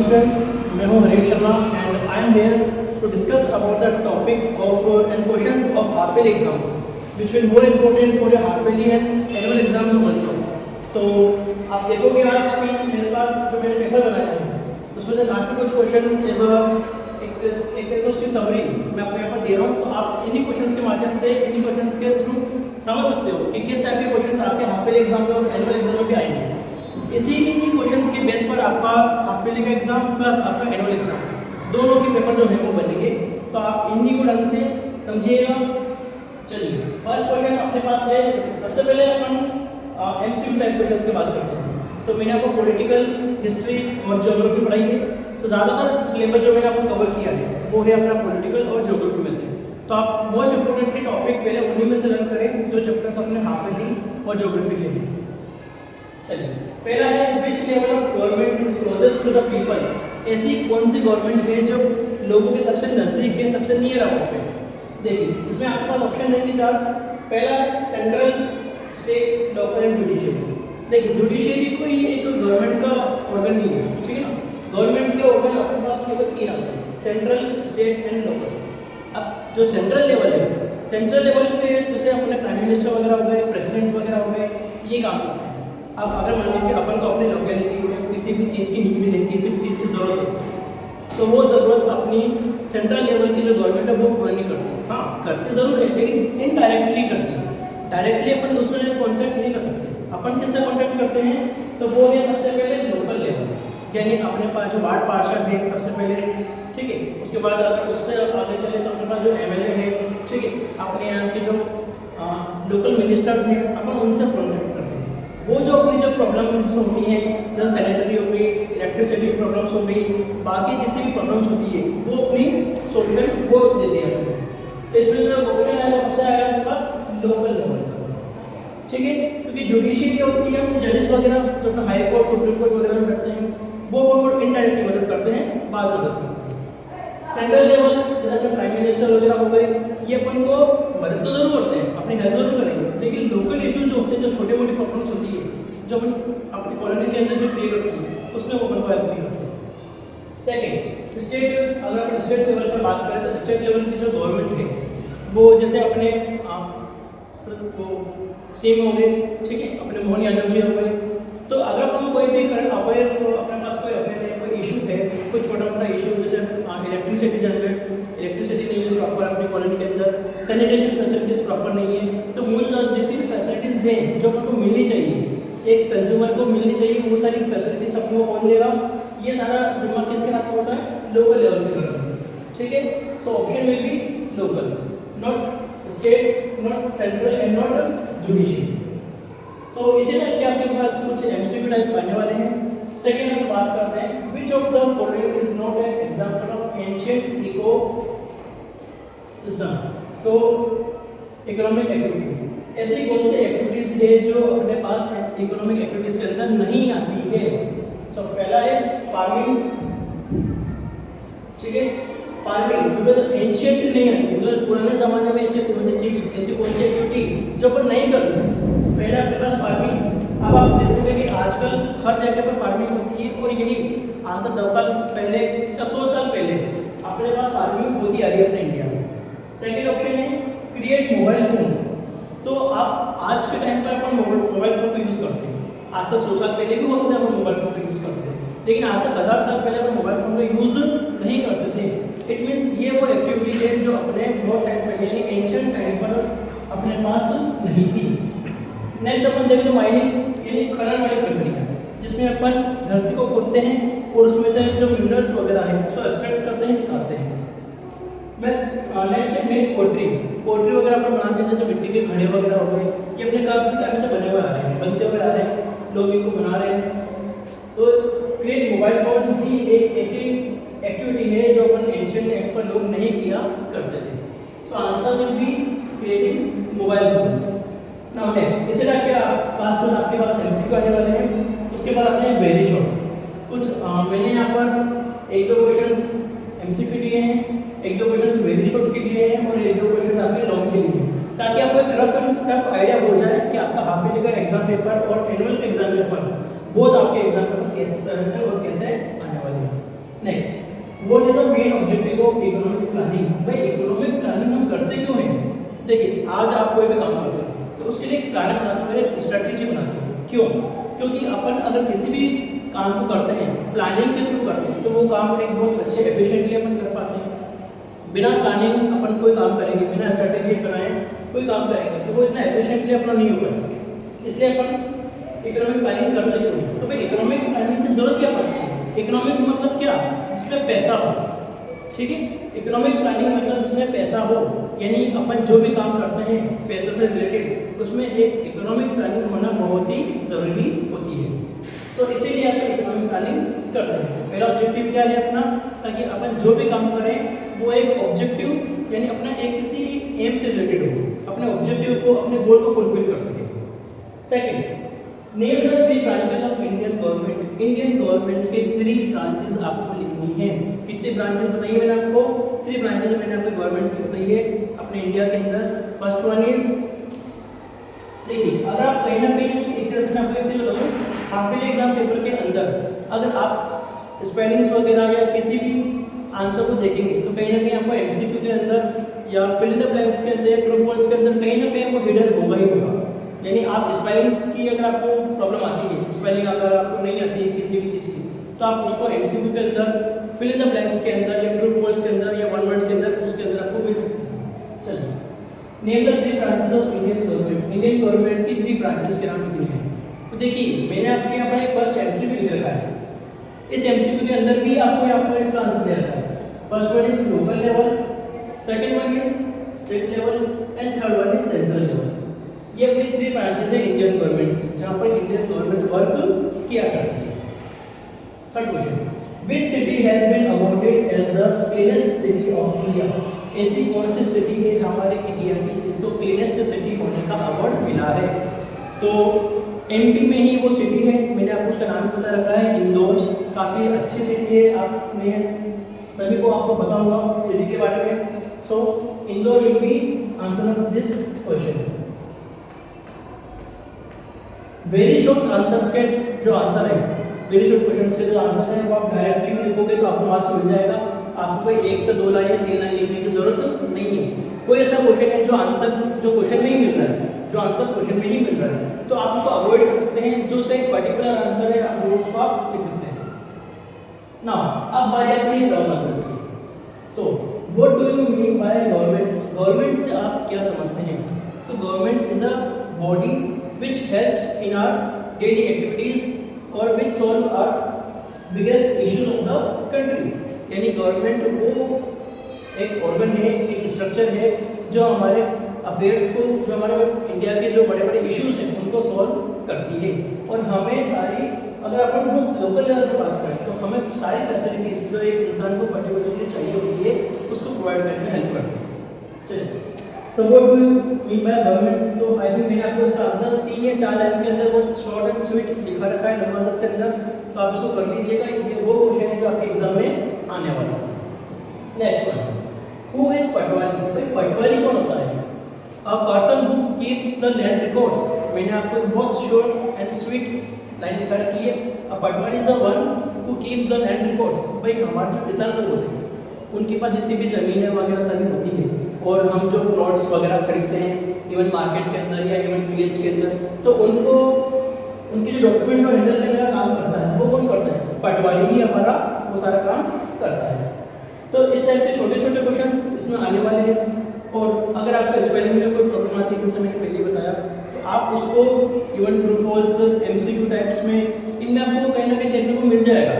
morning students, मैं हूँ Harish Sharma and I am here to discuss about the topic of and questions of half-yearly exams which will more important for your half-yearly and annual exams also. So आप देखोगे आज कि मेरे पास जो मैंने paper बनाया है उसमें से काफ़ी कुछ क्वेश्चन एक तो उसकी समरी मैं आपको यहाँ पर दे रहा हूँ, तो आप इन्हीं क्वेश्चंस के माध्यम से इन्हीं क्वेश्चंस के थ्रू समझ सकते हो कि किस टाइप के क्वेश्चंस आपके हाफ-ईयरली एग्जाम में और एनुअल एग्जाम में भी आएंगे। इसी क्वेश्चंस के बेस पर आपका हाफ ईयरली का एग्जाम प्लस आपका एनुअल एग्जाम दोनों के पेपर जो है वो बनेंगे, तो आप इन्हीं को ढंग से समझिएगा। चलिए फर्स्ट क्वेश्चन अपने पास है। सबसे पहले अपन एमसीक्यू टाइप क्वेश्चंस की बात करते हैं। तो मैंने आपको पॉलिटिकल, हिस्ट्री और ज्योग्राफी पढ़ाई है, तो ज़्यादातर सिलेबस जो मैंने आपको कवर किया है वो है अपना पॉलिटिकल और ज्योग्राफी में से। तो आप मोस्ट इंपोर्टेंटली टॉपिक पहले उन्हीं में से लर्न करें जो चैप्टर्स अपने हाफ ईयरली और ज्योग्राफी के हैं। चलिए पहला है which level of government is closest to the people. ऐसी कौन सी गवर्नमेंट है जो लोगों के सबसे नज़दीक है, सबसे नियर अबाउट है। देखिए इसमें आपके पास ऑप्शन रहेंगे चार। पहला central, state, local and judiciary. देखिए जुडिशियरी कोई एक गवर्नमेंट का ऑर्गन नहीं है, ठीक है ना। गवर्नमेंट के ऑर्गन अपने पास केवल तीन आते हैं, सेंट्रल, स्टेट एंड लोकल। अब जो सेंट्रल लेवल है, सेंट्रल लेवल पे जैसे अपने प्राइम मिनिस्टर वगैरह हो गए, प्रेसिडेंट वगैरह हो गए, ये काम करते हैं। अब अगर मान लीजिए अपन को अपनी लोकेलिटी में किसी भी चीज़ की नीड है, किसी भी चीज़ की ज़रूरत है, तो वो ज़रूरत अपनी सेंट्रल लेवल की जो गवर्नमेंट है वो पूरा नहीं करती है। हाँ करते ज़रूर है लेकिन इनडायरेक्टली करती है। डायरेक्टली अपन दूसरे से कॉन्टैक्ट नहीं कर सकते। अपन किससे कॉन्टैक्ट करते हैं, तो वो है सबसे पहले लोकल लेवल, यानी अपने पास जो वार्ड पार्षद है सबसे पहले, ठीक है। उसके बाद अगर उससे आगे चले तो अपने पास जो एमएलए है, ठीक है, अपने यहाँ के जो लोकल मिनिस्टर्स हैं, अपन उनसे कॉन्टैक्ट करते हैं। वो जो अपनी जो प्रॉब्लम्स होती हैं, जो सैनिटरी हो गई, इलेक्ट्रिसिटी की प्रॉब्लम्स हो गई, बाकी जितनी भी प्रॉब्लम्स होती है वो अपनी सोल्यूशन वो देते हैं। इसमें जो ऑप्शन है वो सबसे आएगा अपने पास लोकल लेवल, ठीक है। क्योंकि जुडिशियरी होती है, जजेस वगैरह जो अपना हाई कोर्ट, सुप्रीम कोर्ट वगैरह में बैठते हैं, वो इनडायरेक्टली मदद करते हैं, बाद में मदद करते हैं। सेंट्रल लेवल जैसे अपने प्राइम मिनिस्टर वगैरह हो गए, ये अपन को मदद तो जरूर करते हैं, अपनी हेल्प जरूर करेंगे, लेकिन लोकल इश्यूज जो होते हैं, जो छोटे मोटी प्रॉब्लम्स होती है, जो अपन अपनी कॉलोनी के अंदर जो क्रिएट होती है, उसमें वो अपन को हेल्प नहीं करते हैं। सेकेंड स्टेट, अगर अपन स्टेट लेवल पर बात करें तो स्टेट लेवल की जो गवर्नमेंट है वो जैसे अपने वो सीएम हो गए, ठीक है, अपने मोहन यादव जी हो गए। तो अगर अपन कोई भी करंट अफेयर, तो अपने पास कोई अफेयर है, कोई इशू है, कोई छोटा मोटा इशू जैसे इलेक्ट्रिसिटी जनरेट, इलेक्ट्रिसिटी नहीं है प्रॉपर अपनी कॉलोनी के अंदर, सैनिटेशन फैसिलिटीज़ प्रॉपर नहीं है, तो मूल जितनी भी फैसिलिटीज़ हैं जो अपन को मिलनी चाहिए, एक कंज्यूमर को मिलनी चाहिए, वो सारी फैसिलिटीज सबको कौन देगा, ये सारा जिम्मा किसके हाथ में होता है, लोकल लेवल पे, ठीक है। So option will be local, not state, not central and not judiciary. So इसी टाइप के आपके पास कुछ एमसीक्यू टाइप आने वाले हैं। सेकेंड हम बात करते हैं which of the following is not an example of ancient ecosystem. So economic activities, ऐसी कौन सी एक्टिविटीज है जो अपने पास इकोनॉमिक एक्टिविटीज के अंदर नहीं आती है। सो पहला है फार्मिंग, ठीक है, फार्मिंग बिकॉज एंशिएंट नहीं है, मतलब पुराने ज़माने में ऐसी कौन सी चीज़, ऐसी कौन सी एक्टिविटी जो अपन नहीं करते। पहले अपने पास फार्मिंग। अब आप देखोगे कि आजकल हर जगह पर फार्मिंग होती है, और यही आज से 10 साल पहले या 100 साल पहले अपने पास फार्मिंग होती आ रही है अपने इंडिया में। सेकेंड ऑप्शन है क्रिएट मोबाइल फोन्स। तो आप आज के टाइम पर अपन मोबाइल फ़ोन का यूज़ करते हैं, आज से 100 साल पहले भी हो सकता है अपन मोबाइल फ़ोन का यूज़ करते हैं, लेकिन आज से 1000 साल पहले अपन मोबाइल फ़ोन का यूज़ नहीं करते थे। इट मीन्स ये वो एक्टिविटी है जो अपने बहुत टाइम पहले यानी एंशिएंट टाइम पर अपने पास नहीं थी। नेक्स्ट अपन देखें तो माइनिंग यानी खनन वाली प्रक्रिया, जिसमें अपन धरती को खोदते हैं और उसमें से जो मिनरल्स वगैरह है उसको एक्सट्रैक्ट करते हैं, निकालते हैं। नेक्स्ट है पोट्री। पोट्री वगैरह अपन बनाते हैं, जैसे मिट्टी के घड़े वगैरह हो गए, ये अपने काफ़ी टाइम से बने हुए आ रहे हैं, बनते हुए आ रहे हैं, लोग इनको बना रहे हैं। तो क्रिएट मोबाइल फोन भी एक ऐसी एक्टिविटी है जो अपन एंशिएंट टाइम पर लोग नहीं किया करते थे। So answer will be creating mobile phones. Now next इसी टाइप के आपके पास एमसीक्यू आने वाले हैं। उसके बाद आते हैं वेरी शॉर्ट। कुछ मैंने यहाँ पर एक दो क्वेश्चंस एमसीक्यू दिए हैं, एक दो क्वेश्चंस वेरी शॉर्ट के लिए हैं और एक दो क्वेश्चंस आपके लॉन्ग के लिए हैं, ताकि आपको एक रफ एंड टफ आइडिया हो जाए कि आपका हाफ ईयरली का एग्जाम पेपर और एनुअल एग्जाम पेपर बोथ आपके एग्जाम पेपर किस तरह से और कैसे आने वाले हैं। Of economic planning. भाई इकोनॉमिक प्लानिंग हम करते क्यों हैं? देखिए आज आप कोई भी काम करते हो तो उसके लिए एक प्लान बनाते हो, एक स्ट्रेटेजी बनाते हो। क्यों? क्योंकि अपन अगर किसी भी काम को करते हैं प्लानिंग के थ्रू करते हैं तो वो काम एक बहुत अच्छे एफिशिएंटली अपन कर पाते हैं। बिना प्लानिंग अपन कोई काम करेंगे, बिना स्ट्रेटेजी बनाए कोई काम करेंगे तो वो इतना एफिशिएंटली अपना नहीं हो पाएगा। इसलिए अपन इकोनॉमिक प्लानिंग करते क्यों हैं? तो भाई इकोनॉमिक प्लानिंग की जरूरत क्या पड़ती है? इकोनॉमिक मतलब क्या? जिसमें पैसा हो। ठीक है, इकोनॉमिक प्लानिंग मतलब जिसमें पैसा हो, यानी अपन जो भी काम करते हैं पैसे से रिलेटेड उसमें एक इकोनॉमिक प्लानिंग होना बहुत ही ज़रूरी होती है। तो इसीलिए अपन इकोनॉमिक प्लानिंग करते हैं। मेरा ऑब्जेक्टिव क्या है अपना? ताकि अपन जो भी काम करें वो एक ऑब्जेक्टिव यानी अपना एक किसी एम से रिलेटेड हो, अपने ऑब्जेक्टिव को अपने गोल को फुलफिल कर सके। Second, name the 3 branches of Indian government. Indian government के 3 ब्रांचेस आपको लिखनी है। कितने ब्रांचेस बताइए मैंने आपको? 3 ब्रांचेस मैंने आपको गवर्नमेंट की बताई है अपने इंडिया के अंदर। फर्स्ट वन इज, देखिए अगर आप कहीं ना कहीं एक तरह से मैं आपको एक चीज बता दूं, हाफ ईयरली एग्जाम पेपर के अंदर अगर आप स्पेलिंग्स वगैरह या किसी भी आंसर को देखेंगे तो कहीं ना कहीं आपको एमसीक्यू के अंदर या फिल इन द ब्लैंक्स के अंदर, ट्रू फॉल्स के अंदर कहीं ना कहीं वो हिडन होगा ही होगा। यानी आप स्पेलिंग्स की अगर आपको प्रॉब्लम आती है, स्पेलिंग अगर आपको नहीं आती है किसी भी चीज़ की, तो आप उसको एमसीक्यू के अंदर, फिल इन द ब्लैंक्स के अंदर या ट्रू फॉल्स के अंदर या वन वर्ड के अंदर उसके अंदर आपको मिल सकती है। चलिए, name the 3 branches of Indian government. Indian government की 3 ब्रांचेस के नाम लिखे हैं। तो देखिए मैंने आपके यहाँ पर एक फर्स्ट एमसीक्यू लिख रखा है। इस एमसीक्यू के अंदर भी आपको यहाँ पर इसका आंसर दे रखा है। First one is local level, second one is state level and third one is central level. ये अपनी 3 ब्रांचेस है इंडियन गवर्नमेंट की, जहाँ पर इंडियन गवर्नमेंट वर्क किया करती है। Third question, which city has been awarded as the cleanest city of India. ऐसी कौन सी सिटी है हमारे इंडिया की जिसको क्लीनेस्ट सिटी होने का अवार्ड मिला है? तो एमपी में ही वो सिटी है। मैंने आपको उसका नाम बता रखा है, इंदौर। काफ़ी अच्छी सिटी है, आपने सभी को आपको पता होगा सिटी के बारे में। So Indore will be answer of this question. Very short answers के जो आंसर है, वेरी शॉर्ट क्वेश्चंस के जो आंसर है वो आप डायरेक्टली लिखोगे तो आपको मार्क्स मिल जाएगा। आपको कोई 1 से 2 लाइन या 3 लाइन लिखने की जरूरत नहीं है। कोई ऐसा क्वेश्चन है जो आंसर जो क्वेश्चन नहीं मिल रहा है, जो आंसर क्वेश्चन में ही मिल रहा है, तो आप उसको अवॉइड कर सकते हैं। जो उसका एक पर्टिकुलर आंसर है आप वो उसको आप लिख सकते हैं। नाउ अब बात आती है लॉन्ग आंसर्स की। So what do you mean by government? Government से आप क्या समझते हैं? तो government is a body which helps in our daily activities or which solve our biggest issues of the country। यानी गवर्नमेंट वो एक ऑर्गन है, एक स्ट्रक्चर है जो हमारे अफेयर्स को, जो हमारे इंडिया के जो बड़े बड़े इश्यूज हैं उनको सॉल्व करती है। और हमें सारी, अगर अपन लोकल लेवल पर बात करें तो हमें सारी फैसिलिटीज जो एक इंसान को पर्टिकुलरली चाहिए होती है उसको प्रोवाइड करने में हेल्प करती है। चलिए, so what do you mean by government? तो आई थिंक मैंने आपको इसका आंसर 3 या 4 लाइन के अंदर बहुत शॉर्ट एंड स्वीट लिखा रखा है लॉन्ग आंसर्स के अंदर, तो आप इसको कर लीजिएगा। ये वो क्वेश्चन है जो आपके एग्जाम में आने वाला है। नेक्स्ट वन, हु इज पटवारी? भाई पटवारी कौन होता है? A person who keeps the land records. मैंने आपको बहुत शॉर्ट एंड स्वीट लाइन लिखा रखी है। A patwari is the one who keeps the land records. भाई हमारे जो किसान लोग होते हैं उनके पास जितनी भी ज़मीनें वगैरह सारी होती है और हम जो प्लॉट्स वगैरह खरीदते हैं इवन मार्केट के अंदर या इवन विलेज के अंदर, तो उनको उनके जो डॉक्यूमेंट्स को हैंडल करने का काम करता है वो कौन करता है? पटवारी ही हमारा वो सारा काम करता है। तो इस टाइप के छोटे छोटे क्वेश्चंस इसमें आने वाले हैं। और अगर आपको स्पेलिंग में कोई प्रॉब्लम आती है, जैसे मैंने पहले बताया, तो आप उसको even true false, MCQ types में इनमें आपको कहीं ना कहीं देखने को मिल जाएगा।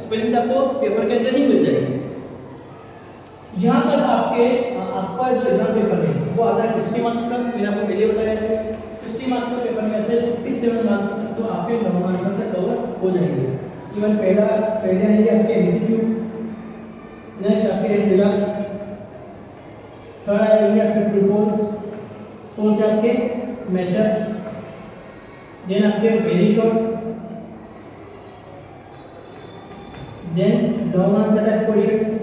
स्पेलिंग से आपको पेपर के अंदर ही मिल जाएगी। यहाँ तक आपका जो एग्जाम पेपर है वो आता है 60 मार्क्स का। मैंने आपको पहले बताया है 60 मार्क्स का पेपर में से 57 मार्क्स तक तो आपके लॉन्ग आंसर तक कवर हो जाएंगे। इवन पहले आएंगे आपके एमसीक्यू, नेक्स्ट आपके फिलहाल्स, थर्ड आएंगे आपके ट्रू फॉल्स, फोर्थ आपके मैचअप्स, देन आपके very short, then long answer type questions.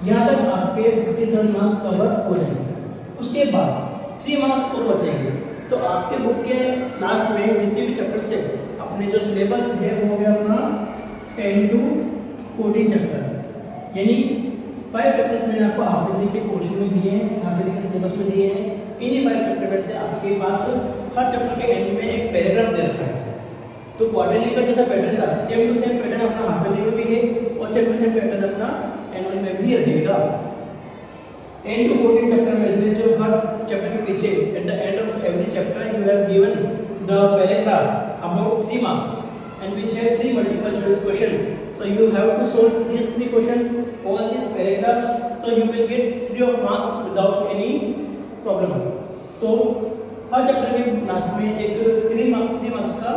यहाँ तक आपके 57 मार्क्स कवर हो जाएंगे। उसके बाद 3 मार्क्स और बचेंगे। तो आपके बुक के लास्ट में जितने भी चैप्टर्स है, अपने जो सिलेबस है वो हो गया अपना 10 to 14 चैप्टर, यानी 5 चैप्टर्स मैंने आपको हाफ ईयरली के पोर्शन में दिए हैं, हाफ ईयरली के सिलेबस में दिए हैं। इन्हीं 5 चैप्टर में से आपके पास हर चैप्टर के एंड में एक पैराग्राफ दे रखा है। तो क्वार्टरली का जैसा पैटर्न था, सेम टू सेम पैटर्न अपना हाफ ईयरली में भी है और सेम टू सेम पैटर्न अपना एनुअल में भी रहेगा। 10 to 14 चैप्टर में से जो हर चैप्टर के पीछे at the end of every chapter you have given the paragraph about 3 marks and which have 3 multiple choice questions. So you have to solve these 3 questions, all these paragraphs, so you will get 3 of marks without any problem. So her chapter के last में एक 3 marks का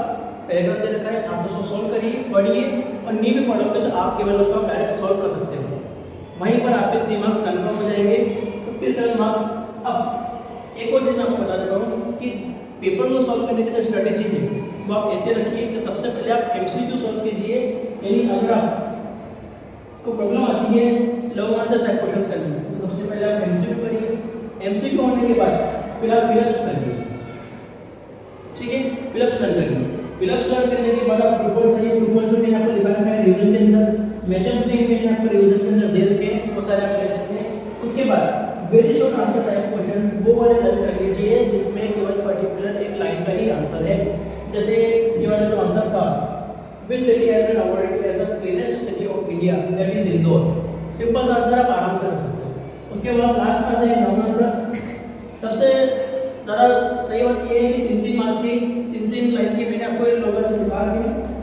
paragraph दे रखा है, आप उसको solve करिए, पढ़िए और नहीं भी पढ़ोगे तो आप केवल उसको डायरेक्ट सॉल्व कर सकते हो, वहीं पर आपके 3 मार्क्स कन्फर्म हो जाएंगे, 57 मार्क्स। अब एक और चीज़ मैं आपको बता देता हूँ कि पेपर को सॉल्व करने की जो स्ट्रेटेजी है वो आप ऐसे रखिए कि सबसे पहले आप एमसीक्यू सॉल्व कीजिए, यानी अगर आपको प्रॉब्लम आती है लॉन्ग आंसर टाइप क्वेश्चंस करने में तो सबसे पहले आप एमसीक्यू करिए, एमसीक्यू होने के बाद फिर आप फिलअप्स करिए, ठीक है, फिलअप्स लर्न करिए। फिलअप्स लर्न करने के बाद आप प्रूफर्स है, प्रूफर जो मैंने आपको दिखा रखा है रिवीजन के अंदर, मेजर्स भी मैंने आपको रिवीजन के अंदर दे रखे हैं, वो सारे आप ले सकते हैं। उसके बाद very short answer type questions वो वाले लर्न कर लीजिए जिसमें केवल पर्टिकुलर एक लाइन का ही आंसर है। जैसे ये वाला जो आंसर था, which city has been awarded as the cleanest city of India, that is Indore. Simple answer आप आराम से कर सकते हो। उसके बाद लास्ट में आते हैं लॉन्ग आंसर्स। सबसे ज़्यादा सही बात ये है कि 3-3 मार्क्स की 3-3 लाइन की मैंने आपको लॉन्ग आंसर दिखा दी,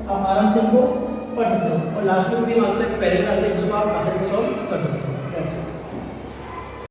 आप आराम से उनको पढ़ सकते हो और लास्ट में 3 मार्क्स का एक पैराग्राफ है जिसको आप आसानी से सॉल्व कर सकते हो।